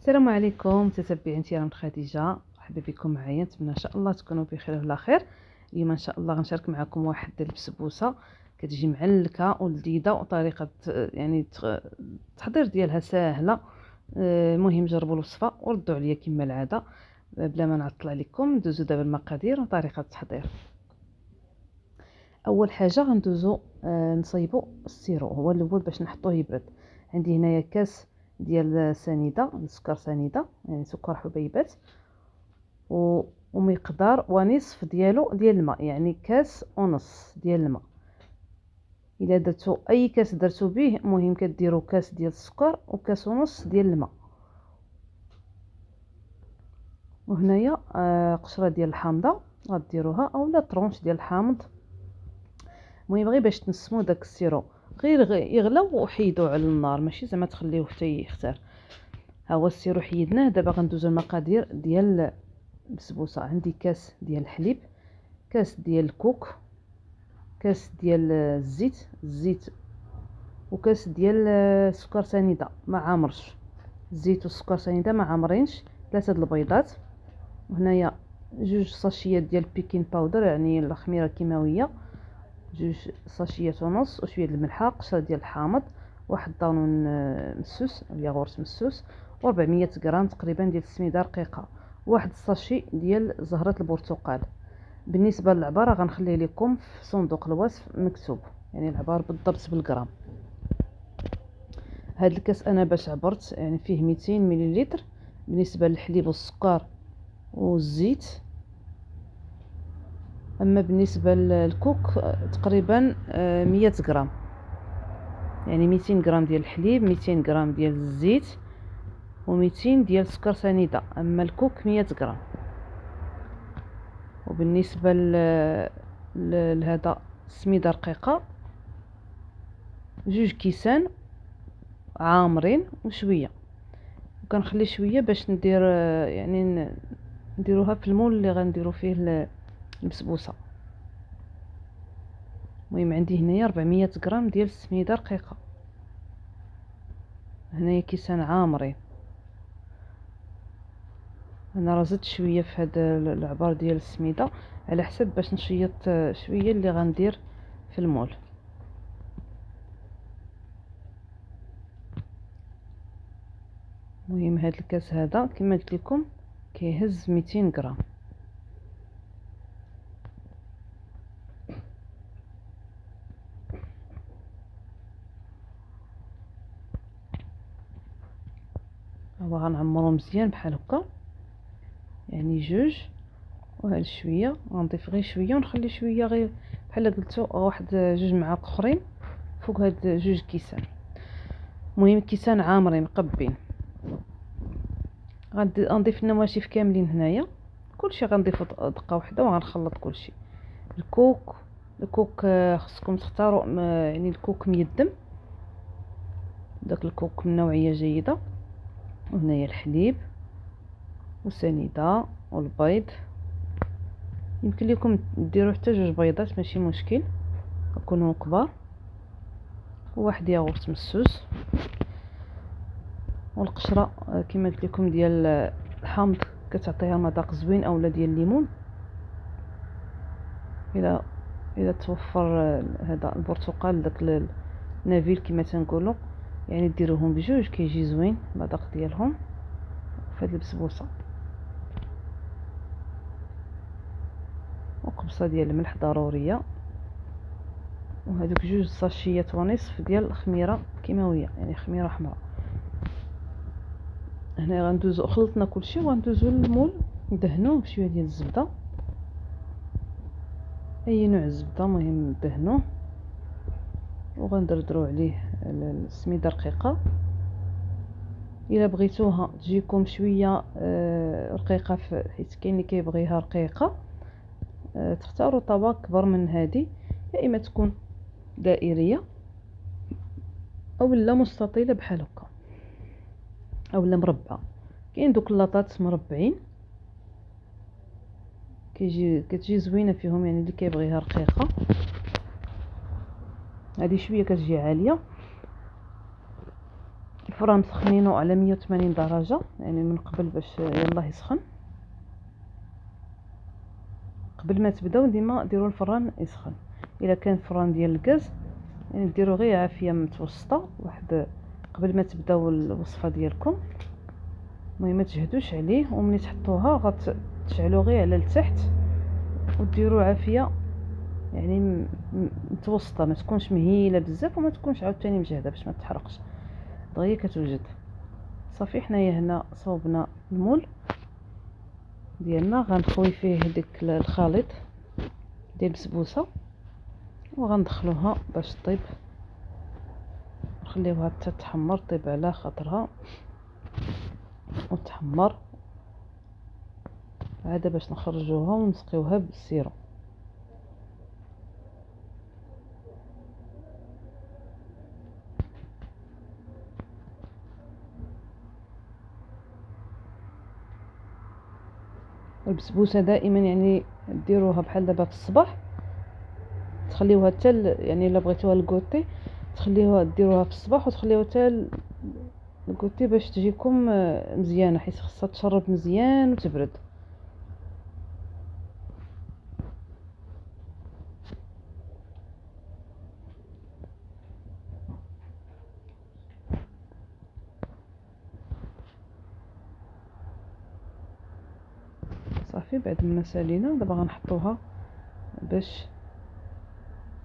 السلام عليكم متتبعين تيران خديجه، مرحبا بكم معايا. نتمنى ان شاء الله تكونوا بخير وعلى خير. اليوم ان شاء الله غنشارك معكم واحد البسبوسه كتجي معلكه ولذيذه وطريقه التحضير ديالها سهله. المهم جربوا الوصفه وردوا عليا كما العاده. بلا ما نعطل عليكم ندوزو دابا المقادير وطريقه التحضير. اول حاجه غندوزو نصايبوا السيرو، هو الاول باش نحطوه يبرد. عندي هنايا كاس ديال سنيده، سكر سنيده يعني سكر حبيبات، ومقدار ونصف ديالو ديال الماء، يعني كاس ونص ديال الماء. الا درتو اي كاس درتو به، مهم كديروا كاس ديال السكر وكاس ونص ديال الماء. وهنايا قشره ديال الحامضه غديروها اولا طرونش ديال الحامض. المهم غير باش تنسمو داك السيرو، غير يغلو وحيدوه على النار، ماشي زعما تخليوه حتى يختار. ها هو السيرو حيدناه. دابا غندوزو المقادير ديال البسبوسه. عندي كاس ديال الحليب، كاس ديال الكوك، كاس ديال الزيت وكاس ديال السكر سنيده ما عامرش. الزيت والسكر سنيده ما عامرينش. 3 د البيضات، وهنايا 2 ساشيات ديال البيكين باودر يعني الخميره الكيماويه، 2 ساشيات ونص، وشويه د الملحه، قشره ديال الحامض، واحد طانون مسوس ياغورت مسوس، و400 غرام تقريبا ديال السميده رقيقه، واحد الساشي ديال زهره البرتقال. بالنسبه للعباره غنخليه لكم في صندوق الوصف مكتوب، يعني العبار بالضبط بالغرام. هاد الكاس انا باش عبرت يعني فيه 200 مليلتر بالنسبه للحليب والسكر والزيت. اما بالنسبه للكوك تقريبا 100 غرام، يعني 200 غرام ديال الحليب، 200 غرام ديال الزيت، و200 ديال السكر سنيده. اما الكوك 100 غرام. وبالنسبه لهذا السميده رقيقه 2 كيسان عامرين وشويه، وكنخلي شويه باش ندير يعني نديروها في المول اللي غنديروا فيه البسبوسه. المهم عندي هنايا 400 غرام ديال السميده رقيقه، هنايا كيسان عامرين. انا راه زدت شويه في هذا العبار ديال السميده على حسب باش نشيط شويه اللي غندير في المول. المهم هذا الكاس هذا كما قلت لكم كيهز 200 غرام. هو غنعمرو مزيان بحال هكا، يعني 2، وهاد شويه غنضيف غير شويه ونخلي شويه غير بحال قلتو واحد 2 معالق اخرين فوق هاد 2 كيسان. المهم كيسان عامرين مقبين. غنضيف النواشف كاملين هنايا، كلشي غنضيفو دقه واحده وغنخلط كلشي. الكوك خصكم تختاروا يعني الكوك ميدم، داك الكوك من نوعيه جيده. وهنايا الحليب والسنيده والبيض، يمكن لكم ديروا حتى 2 بيضات ماشي مشكل يكونوا كبار، وواحد ياغورت مسوس، والقشره كما قلت لكم ديال الحامض كتعطيها مذاق زوين، اولا ديال الليمون الى توفر هذا البرتقال داك النافيل كما تنقولوا، يعني ديروهم بجوج كيجي زوين المذاق ديالهم في هذه البسبوسه. وقبصه ديال الملح ضروريه، وهذوك 2 ساشيات ونصف ديال الخميره كيماويه يعني خميره حمراء. هنا غندوزو خلطنا كلشي وغندوزو للمول ندهنوه بشويه ديال الزبده، اي نوع الزبده مهم ندهنوه، وغندردرو عليه السميده رقيقه. الا بغيتوها تجيكم شويه رقيقه حيت كاين اللي كيبغيها رقيقه، تختاروا طبق كبر من هذه، يا اما تكون دائريه او لا مستطيله بحال هكا او لا مربعه. كاين دوك اللاطات مربعين كتجي زوينه فيهم، يعني اللي كيبغيها رقيقه. هذه شويه كتجي عاليه، الفران مسخنينه على 180 درجه، يعني من قبل باش يلاه يسخن. قبل ما تبداو ديما ديروا الفران يسخن. الا كان فران ديال الغاز يعني ديروا غير عافيه متوسطه واحد قبل ما تبداو الوصفه ديالكم. المهم ما تجهدوش عليه، وملي تحطوها غتشعلوا غير على التحت وديروا عافيه يعني متوسطه، ما تكونش مهيله بزاف وما تكونش عاوتاني مجهده باش ما تحرقش دغيا كتوجد. صافي حنايا هنا صوبنا المول ديالنا، غنخوي فيه ديك الخليط ديال البسبوسه وغندخلوها باش طيب، نخليوها حتى تحمر، طيب على خاطرها وتحمر عاد باش نخرجوها ونسقيوها بالسيرو. البسبوسه دائما يعني ديروها بحال دابا في الصباح، تخليوها حتى يعني الا بغيتوها الكوتي تخليوها ديروها في الصباح وتخليوها حتى الكوتي باش تجيكم مزيانه، حيت خصها تشرب مزيان وتبرد. صافي بعد ما سالينا دابا غنحطوها باش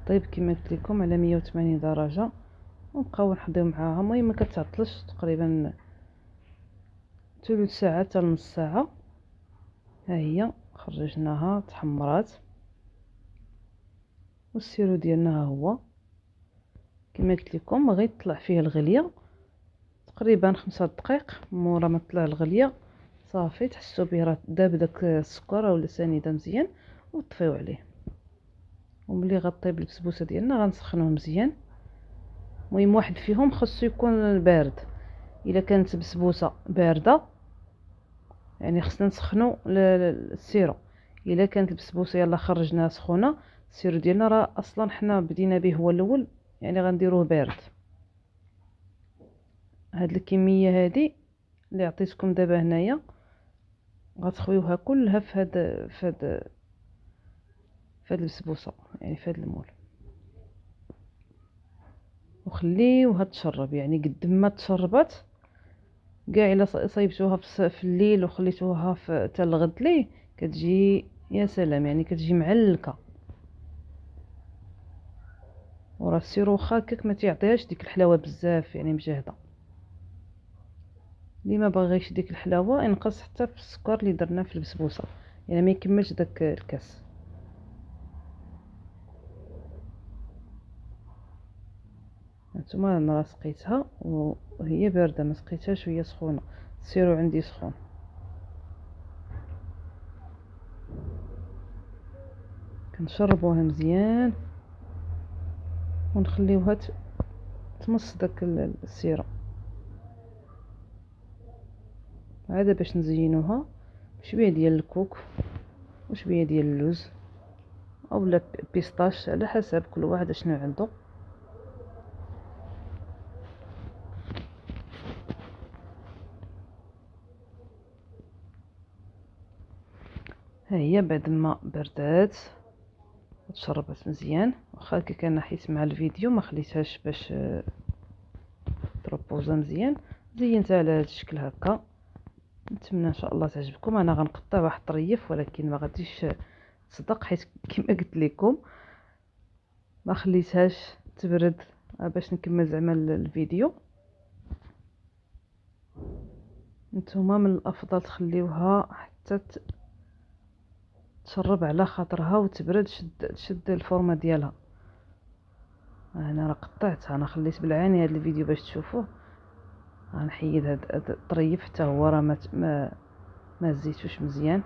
طيب كما قلت لكم على 180 درجه، ونبقاو نحضيو معاها. المهم ما كتعطلش، تقريبا ثلث ساعه حتى نص ساعه. ها هي خرجناها تحمرات، والسيرو ديالنا ها هو كما قلت لكم. غير طلع فيه الغليه تقريبا 5 دقائق، مورا ما طلع الغليه صافي تحسوا به راه داب داك السكر ولا سنيده مزيان وطفيو عليه. وملي غطيب البسبوسه ديالنا غنسخنوه مزيان. المهم واحد فيهم خصو يكون بارد. الا كانت بسبوسه بارده يعني خصنا نسخنوا السيرو. الا كانت البسبوسه يلا خرجناها سخونه، السيرو ديالنا راه اصلا حنا بدينا به هو الاول يعني غنديروه بارد. هاد الكميه هادي اللي عطيتكم دابا هنايا غتخويوها كلها في هاد البسبوسه، يعني في هاد المول، وخليوها تشرب. يعني قد ما تشربت كاع الا صايبتوها في الليل وخليتوها حتى الغد ليه كتجي يا سلام، يعني كتجي معلكه. وراه السيرو واخا هكاك ما تيعطيهاش ديك الحلاوه بزاف يعني مجهده. اللي ما باغيش ديك الحلاوه ينقص حتى في السكر اللي درنا في البسبوسه، يعني ما يكملش داك الكاس. هانتوما انا راه سقيتها وهي بارده، ما سقيتهاش وهي سخونه. السيرو عندي سخون. كنشربوها مزيان ونخليوها تمص داك السيرو. عاد باش نزينوها بشويه ديال الكوك وشويه ديال اللوز اولا بيستاش على حسب كل واحد شنو عنده. ها هي بعد ما بردات وتشربت مزيان، واخا هكاك انا حيت مع الفيديو ما خليتهاش باش تروبوزا مزيان، زينتها على هذا الشكل هكا. نتمنى ان شاء الله تعجبكم. انا غنقطع واحد الطريف ولكن ما غاديش تصدق حيت كما قلت لكم ما خليتهاش تبرد باش نكمل زعما الفيديو. نتوما من الافضل تخليوها حتى تشرب على خاطرها وتبرد، تشد الفورمه ديالها. انا راه قطعتها، انا خليت بالعاني هذا الفيديو باش تشوفوه. غنحيد هاد الطريف حتى هو راه ما زيتوش مزيان،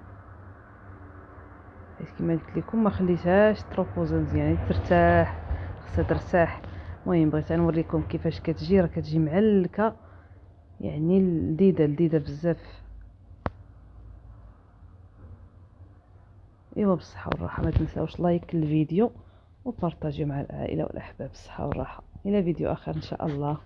حيت كما قلت لكم ما خليتهاش تروبوزا مزيان ترتاح، خصها ترتاح. المهم بغيت نوريكم كيفاش كتجي، راه كتجي معلكه يعني لذيذه بزاف. ايوا بالصحه والراحه. ما تنساوش لايك الفيديو وبارطاجيو مع العائله والاحباب. بالصحه والراحه، الى فيديو اخر ان شاء الله.